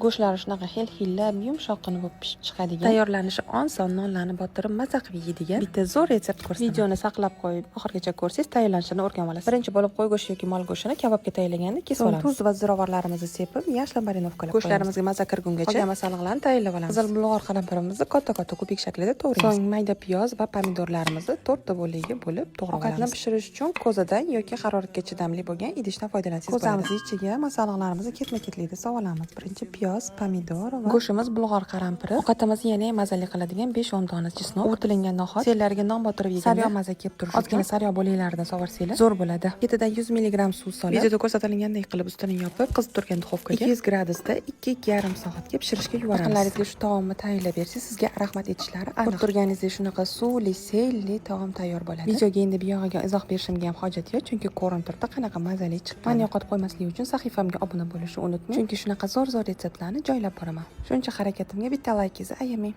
Go'shtlari shunaqa xil-xillab, yumshoqqina bo'lib pishib chiqadigan, tayyorlanishi oson, nonlarni botirib maza qilib yeydigan bitta zo'r retsept ko'rsataman. Videoni saqlab qo'yib, oxirigacha ko'rsangiz, tayyorlanishini o'rganib olasiz. Birinchi bo'lib qo'y go'shti yoki mol go'shtini kabobga tayyorlaganda kesib olamiz. Tuz va ziravorlarimizni sepib, yashil marinovkalar qo'yamiz. Go'shtlarimizga maza kirgungacha qolgan masalliqlarni tayyorlab olamiz. Qizil bulg'or qalampirimizni katta-katta kubik shaklida to'g'raymiz. So'ng mayda piyoz va pomidorlarimizni to'rtta bo'lakga bo'lib to'g'rab olamiz. Ovqatni pishirish uchun ko'zadan yoki haroratga chidamli bo'lgan idishdan foydalansangiz bo'ladi. Ko'zamiz ichiga masalliqlarimizni ketma-ketlikda solamiz. Birinchi piyoz, pomidor va go'shtimiz bulg'or qalampiri. Ovqatimizni yana mazali qiladigan 5-10 dona chesnok, o'rtilingan noxat, senlarga non botirib yegan sariyog' maza kelib turishi uchun ozgina sariyog' bo'laklaridan sovursanglar zo'r bo'ladi. Ketidan 100 mg suv solib, videoda ko'rsatilgandek qilib ustini yopib, qizib turgan duxovkaga 200 gradusda 2-2,5 soatga pishirishga yuboramiz. Yaqinlaringizga shu taomni tayyorlab bersangiz, sizga rahmat aytishlari aniq. Turganingizda shunaqa suvli, selli taom tayyor bo'ladi. Videoga endi buyog'iga izoh berishimga ham hojat yo'q, chunki ko'rinib turibdi qanaqa mazali chiqqan. Mani yo'qotib qo'ymaslik uchun sahifamga obuna bo'lishni unutmang, chunki shunaqa zo'r retseptlarni joylab boraman. Shuncha harakatimga bitta laykingizni ayamang.